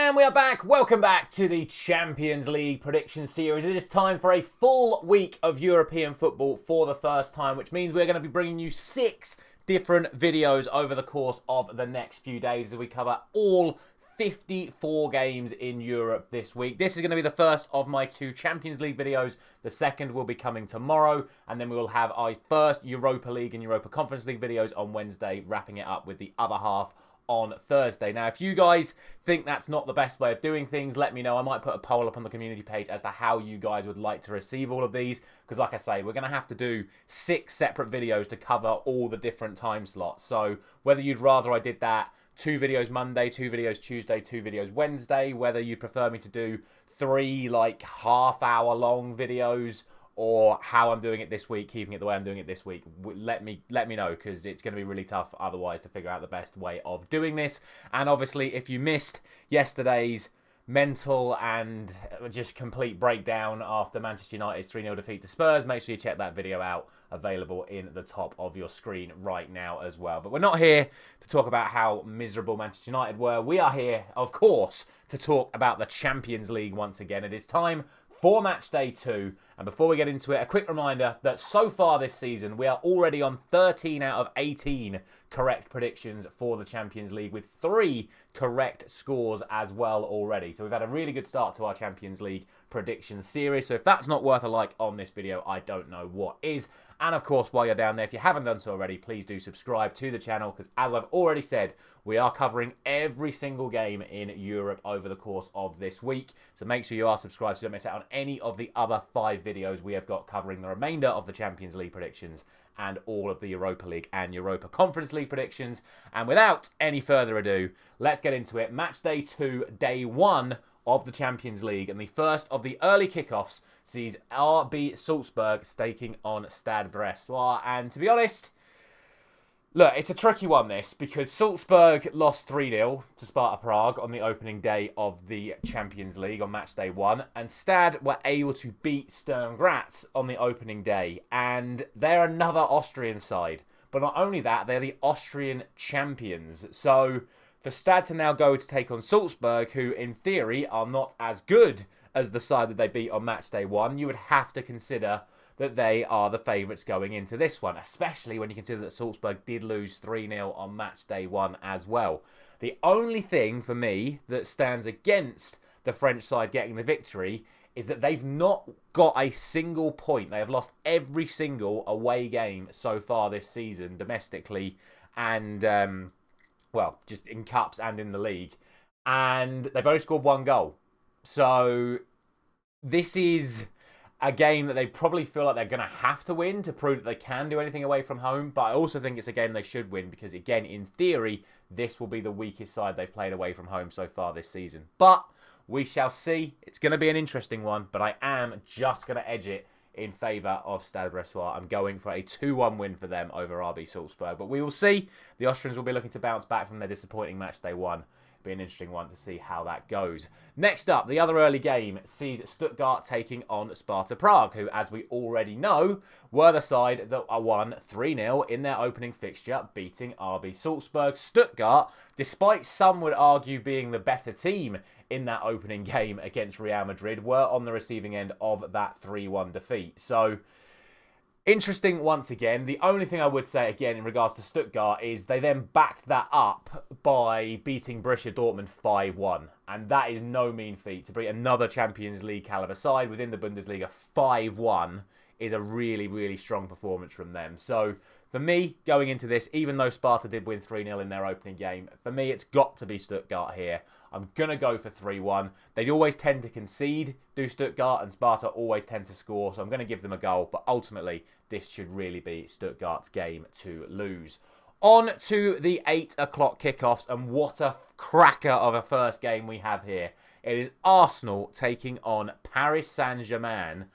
And we are back. Welcome back to the Champions League prediction series. It is time for a full week of European football for the first time, which means we're going to be bringing you 6 different videos over the course of the next few days as we cover all 54 games in Europe this week. This is going to be the first of my 2 Champions League videos. The second will be coming tomorrow, and then we will have our first Europa League and Europa Conference League videos on Wednesday, wrapping it up with the other half on Thursday. Now, if you guys think that's not the best way of doing things, let me know. I might put a poll up on the community page as to how you guys would like to receive all of these, because like I say, we're going to have to do 6 separate videos to cover all the different time slots. So whether you'd rather I did that 2 videos Monday, 2 videos Tuesday, 2 videos Wednesday, whether you prefer me to do 3 like half-hour long videos, or how I'm doing it this week, keeping it the way I'm doing it this week, let me know, because it's going to be really tough otherwise to figure out the best way of doing this. And obviously, if you missed yesterday's mental and just complete breakdown after Manchester United's 3-0 defeat to Spurs, make sure you check that video out, available in the top of your screen right now as well. But we're not here to talk about how miserable Manchester United were. We are here, of course, to talk about the Champions League once again. It is time for Matchday 2, and before we get into it, a quick reminder that so far this season, we are already on 13 out of 18 correct predictions for the Champions League, with 3 correct scores as well already. So we've had a really good start to our Champions League prediction series. So if that's not worth a like on this video, I don't know what is. And of course, while you're down there, if you haven't done so already, please do subscribe to the channel, because as I've already said, we are covering every single game in Europe over the course of this week. So make sure you are subscribed so you don't miss out on any of the other 5 videos we have got covering the remainder of the Champions League predictions and all of the Europa League and Europa Conference League predictions. And without any further ado, let's get into it. Matchday 2, day 1 of the Champions League, and the first of the early kickoffs sees RB Salzburg staking on Stade Brestois. And to be honest, look, it's a tricky one this, because Salzburg lost 3-0 to Sparta Prague on the opening day of the Champions League on match day 1, and Stade were able to beat Sturm Graz on the opening day, and they're another Austrian side. But not only that, they're the Austrian champions. So for Stade to now go to take on Salzburg, who in theory are not as good as the side that they beat on match day 1, you would have to consider that they are the favourites going into this one, especially when you consider that Salzburg did lose 3-0 on match day 1 as well. The only thing for me that stands against the French side getting the victory is that they've not got a single point. They have lost every single away game so far this season, domestically and, well, just in cups and in the league. And they've only scored 1 goal. So this is a game that they probably feel like they're going to have to win to prove that they can do anything away from home. But I also think it's a game they should win, because, again, in theory, this will be the weakest side they've played away from home so far this season. But we shall see. It's going to be an interesting one, but I am just going to edge it in favour of Stade Brestois. I'm going for a 2-1 win for them over RB Salzburg. But we will see. The Austrians will be looking to bounce back from their disappointing match day 1. Be an interesting one to see how that goes. Next up, the other early game sees Stuttgart taking on Sparta Prague, who, as we already know, were the side that won 3-0 in their opening fixture, beating RB Salzburg. Stuttgart, despite some would argue being the better team in that opening game against Real Madrid, were on the receiving end of that 3-1 defeat. So interesting once again. The only thing I would say again in regards to Stuttgart is they then backed that up by beating Borussia Dortmund 5-1. And that is no mean feat. To beat another Champions League caliber side within the Bundesliga 5-1 is a really, really strong performance from them. So for me, going into this, even though Sparta did win 3-0 in their opening game, for me it's got to be Stuttgart here. I'm going to go for 3-1. They always tend to concede, do Stuttgart, and Sparta always tend to score, so I'm going to give them a goal. But ultimately, this should really be Stuttgart's game to lose. On to the 8 o'clock kickoffs, and what a cracker of a first game we have here. It is Arsenal taking on Paris Saint-Germain.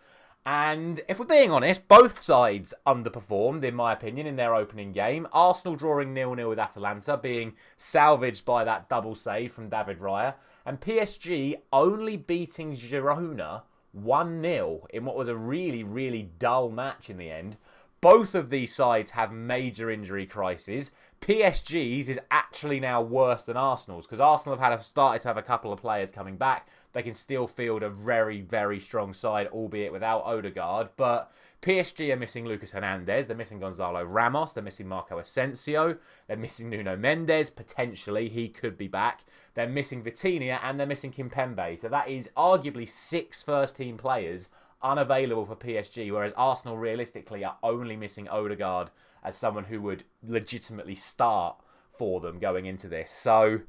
And if we're being honest, both sides underperformed, in my opinion, in their opening game. Arsenal drawing 0-0 with Atalanta, being salvaged by that double save from David Raya. And PSG only beating Girona 1-0 in what was a really, really dull match in the end. Both of these sides have major injury crises. PSG's is actually now worse than Arsenal's, because Arsenal started to have a couple of players coming back. They can still field a very, very strong side, albeit without Odegaard. But PSG are missing Lucas Hernandez. They're missing Gonzalo Ramos. They're missing Marco Asensio. They're missing Nuno Mendes. Potentially, he could be back. They're missing Vitinha, and they're missing Kimpembe. So that is arguably 6 first-team players unavailable for PSG, whereas Arsenal realistically are only missing Odegaard as someone who would legitimately start for them going into this. So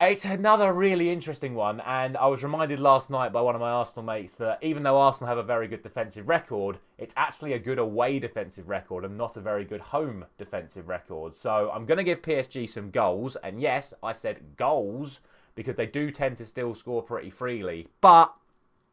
it's another really interesting one, and I was reminded last night by one of my Arsenal mates that even though Arsenal have a very good defensive record, it's actually a good away defensive record and not a very good home defensive record. So I'm going to give PSG some goals, and yes, I said goals because they do tend to still score pretty freely, but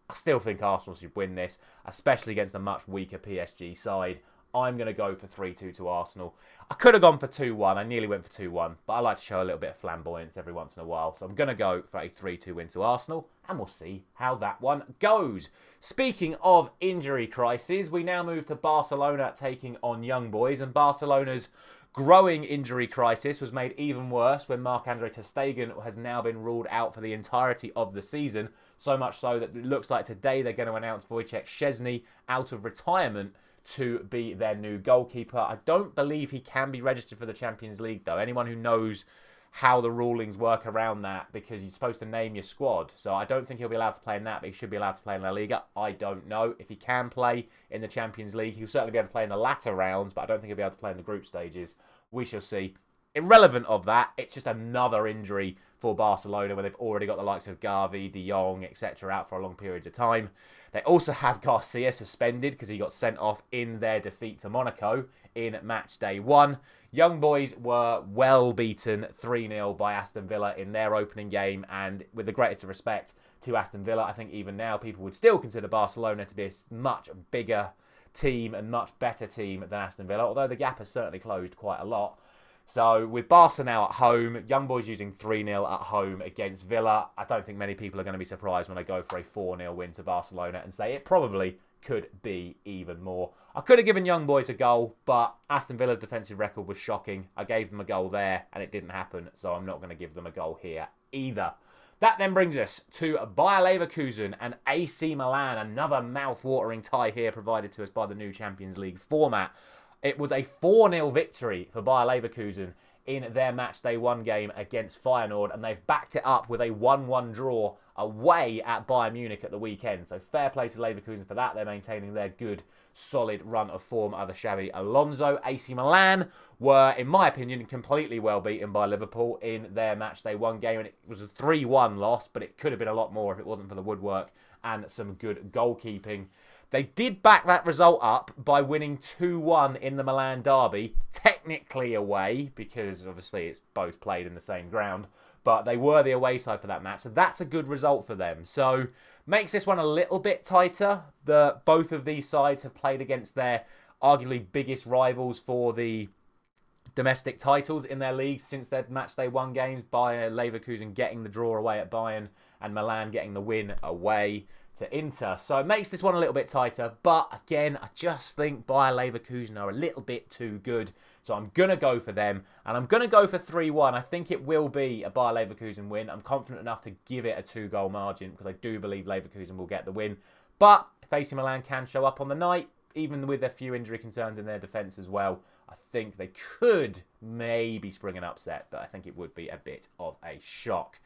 I still think Arsenal should win this, especially against a much weaker PSG side. I'm going to go for 3-2 to Arsenal. I could have gone for 2-1. I nearly went for 2-1, but I like to show a little bit of flamboyance every once in a while. So I'm going to go for a 3-2 win to Arsenal, and we'll see how that one goes. Speaking of injury crises, we now move to Barcelona taking on Young Boys, and Barcelona's growing injury crisis was made even worse when Marc-Andre ter Stegen has now been ruled out for the entirety of the season, so much so that it looks like today they're going to announce Wojciech Szczesny out of retirement to be their new goalkeeper. I don't believe he can be registered for the Champions League, though. Anyone who knows how the rulings work around that, because you're supposed to name your squad. So I don't think he'll be allowed to play in that, but he should be allowed to play in La Liga. I don't know. If he can play in the Champions League, he'll certainly be able to play in the latter rounds, but I don't think he'll be able to play in the group stages. We shall see. Irrelevant of that, it's just another injury for Barcelona where they've already got the likes of Gavi, De Jong, etc. out for a long periods of time. They also have Garcia suspended because he got sent off in their defeat to Monaco in match day 1. Young Boys were well beaten 3-0 by Aston Villa in their opening game, and with the greatest of respect to Aston Villa, I think even now people would still consider Barcelona to be a much bigger team and much better team than Aston Villa, although the gap has certainly closed quite a lot. So with Barca now at home, Young Boys using 3-0 at home against Villa, I don't think many people are going to be surprised when they go for a 4-0 win to Barcelona and say it probably could be even more. I could have given Young Boys a goal, but Aston Villa's defensive record was shocking. I gave them a goal there and it didn't happen, so I'm not going to give them a goal here either. That then brings us to Bayer Leverkusen and AC Milan, another mouth-watering tie here provided to us by the new Champions League format. It was a 4-0 victory for Bayer Leverkusen in their matchday 1 game against Feyenoord, and they've backed it up with a 1-1 draw away at Bayern Munich at the weekend. So fair play to Leverkusen for that. They're maintaining their good, solid run of form under Xabi Alonso. AC Milan were, in my opinion, completely well beaten by Liverpool in their matchday 1 game, and it was a 3-1 loss, but it could have been a lot more if it wasn't for the woodwork and some good goalkeeping. They did back that result up by winning 2-1 in the Milan derby, technically away, because obviously it's both played in the same ground, but they were the away side for that match, so that's a good result for them. So makes this one a little bit tighter. Both of these sides have played against their arguably biggest rivals for the domestic titles in their leagues since their matchday 1 games. Bayer Leverkusen getting the draw away at Bayern and Milan getting the win away to Inter. So it makes this one a little bit tighter, but again, I just think Bayer Leverkusen are a little bit too good. So I'm going to go for them, and I'm going to go for 3-1. I think it will be a Bayer Leverkusen win. I'm confident enough to give it a 2-goal margin because I do believe Leverkusen will get the win. But if AC Milan can show up on the night, even with their few injury concerns in their defence as well, I think they could maybe spring an upset, but I think it would be a bit of a shock.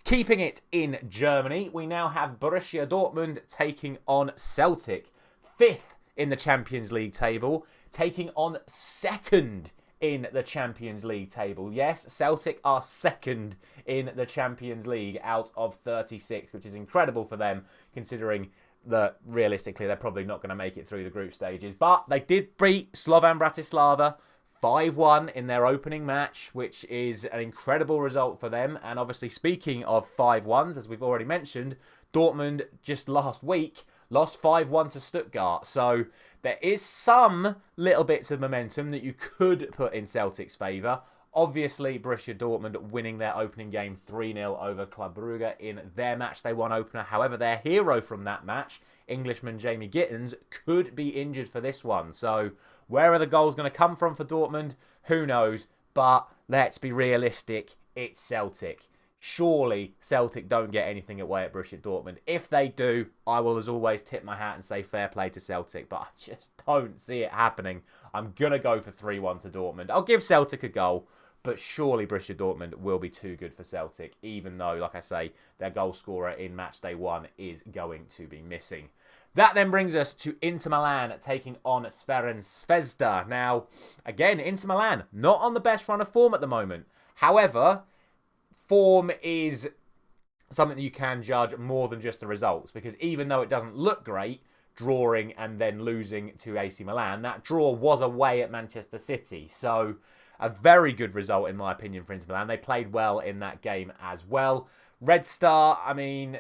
Keeping it in Germany, we now have Borussia Dortmund taking on Celtic, 5th in the Champions League table, taking on 2nd in the Champions League table. Yes, Celtic are 2nd in the Champions League out of 36, which is incredible for them, considering that realistically they're probably not going to make it through the group stages. But they did beat Slovan Bratislava 5-1 in their opening match, which is an incredible result for them. And obviously, speaking of 5-1s, as we've already mentioned, Dortmund just last week lost 5-1 to Stuttgart. So there is some little bits of momentum that you could put in Celtic's favour. Obviously, Borussia Dortmund winning their opening game 3-0 over Club Brugge in their match they won opener. However, their hero from that match, Englishman Jamie Gittins, could be injured for this one. So where are the goals going to come from for Dortmund? Who knows? But let's be realistic, it's Celtic. Surely Celtic don't get anything away at Borussia Dortmund. If they do, I will as always tip my hat and say fair play to Celtic, but I just don't see it happening. I'm going to go for 3-1 to Dortmund. I'll give Celtic a goal, but surely Borussia Dortmund will be too good for Celtic, even though, like I say, their goal scorer in Matchday 1 is going to be missing. That then brings us to Inter Milan taking on Zvezda. Now, again, Inter Milan, not on the best run of form at the moment. However, form is something that you can judge more than just the results, because even though it doesn't look great, drawing and then losing to AC Milan, that draw was away at Manchester City. So a very good result, in my opinion, for Inter Milan. They played well in that game as well. Red Star, I mean,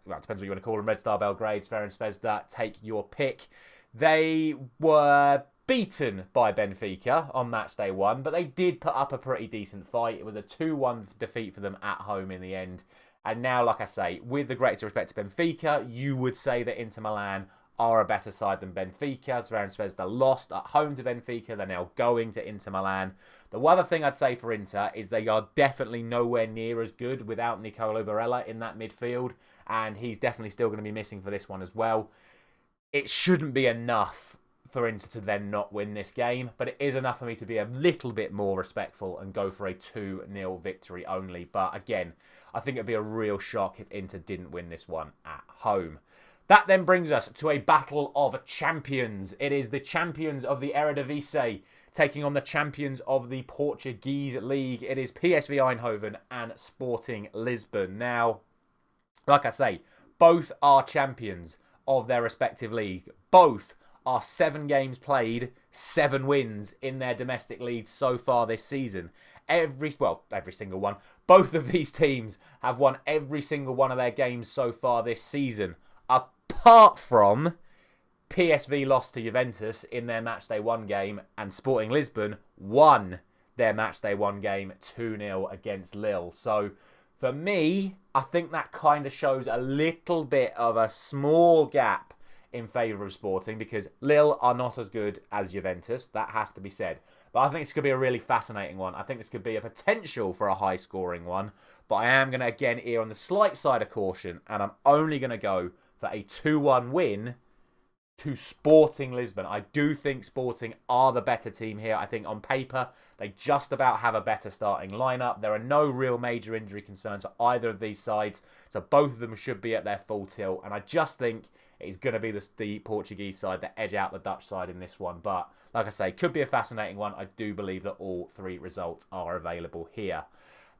well, it depends what you want to call them. Red Star Belgrade, Zvezda, take your pick. They were beaten by Benfica on Matchday 1, but they did put up a pretty decent fight. It was a 2-1 defeat for them at home in the end. And now, like I say, with the greatest respect to Benfica, you would say that Inter Milan are a better side than Benfica. Zvezda lost at home to Benfica. They're now going to Inter Milan. The other thing I'd say for Inter is they are definitely nowhere near as good without Nicolo Barella in that midfield, and he's definitely still going to be missing for this one as well. It shouldn't be enough for Inter to then not win this game, but it is enough for me to be a little bit more respectful and go for a 2-0 victory only. But again, I think it'd be a real shock if Inter didn't win this one at home. That then brings us to a battle of champions. It is the champions of the Eredivisie taking on the champions of the Portuguese league. It is PSV Eindhoven and Sporting Lisbon. Now, like I say, both are champions of their respective league. Both are 7 games played, 7 wins in their domestic leagues so far this season. Every single one. Both of these teams have won every single one of their games so far this season. Apart from PSV lost to Juventus in their Matchday 1 game, and Sporting Lisbon won their Matchday 1 game 2-0 against Lille. So for me, I think that kind of shows a little bit of a small gap in favour of Sporting, because Lille are not as good as Juventus. That has to be said. But I think this could be a really fascinating one. I think this could be a potential for a high-scoring one. But I am going to, again, err on the slight side of caution, and I'm only going to go for a 2-1 win to Sporting Lisbon. I do think Sporting are the better team here. I think on paper, they just about have a better starting lineup. There are no real major injury concerns for either of these sides, so both of them should be at their full tilt. And I just think it's going to be the Portuguese side that edge out the Dutch side in this one. But like I say, could be a fascinating one. I do believe that all 3 results are available here.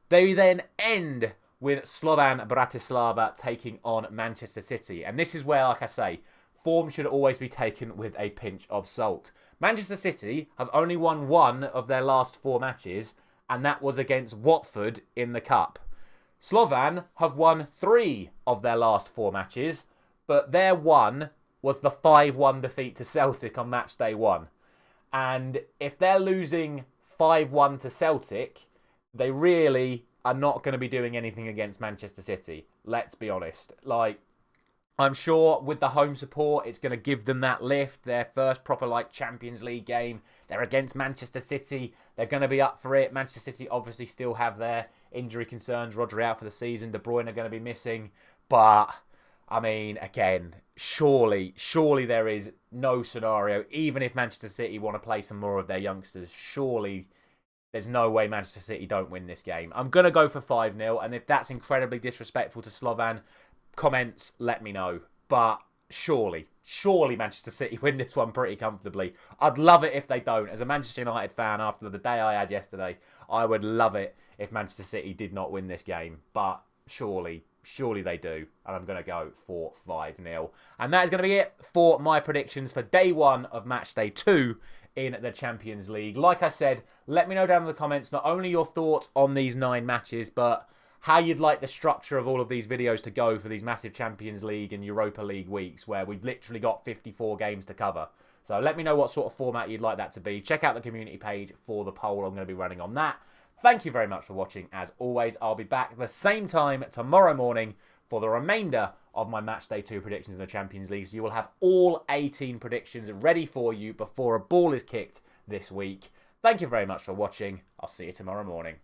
They then end with Slovan Bratislava taking on Manchester City. And this is where, like I say, form should always be taken with a pinch of salt. Manchester City have only won 1 of their last 4 matches, and that was against Watford in the Cup. Slovan have won 3 of their last 4 matches, but their one was the 5-1 defeat to Celtic on Matchday 1. And if they're losing 5-1 to Celtic, they really are not going to be doing anything against Manchester City. Let's be honest. I'm sure with the home support, it's going to give them that lift. Their first proper Champions League game. They're against Manchester City. They're going to be up for it. Manchester City obviously still have their injury concerns. Rodri out for the season. De Bruyne are going to be missing. But, I mean, again, surely there is no scenario, even if Manchester City want to play some more of their youngsters, surely there's no way Manchester City don't win this game. I'm going to go for 5-0, and if that's incredibly disrespectful to Slovan, comments, let me know. But surely Manchester City win this one pretty comfortably. I'd love it if they don't. As a Manchester United fan, after the day I had yesterday, I would love it if Manchester City did not win this game. But surely they do. And I'm going to go for 5-0. And that is going to be it for my predictions for day 1 of Matchday 2 in the Champions League. Like I said, let me know down in the comments not only your thoughts on these 9 matches, but how you'd like the structure of all of these videos to go for these massive Champions League and Europa League weeks where we've literally got 54 games to cover. So let me know what sort of format you'd like that to be. Check out the community page for the poll I'm going to be running on that. Thank you very much for watching. As always, I'll be back at the same time tomorrow morning for the remainder of my Matchday 2 predictions in the Champions League. So you will have all 18 predictions ready for you before a ball is kicked this week. Thank you very much for watching. I'll see you tomorrow morning.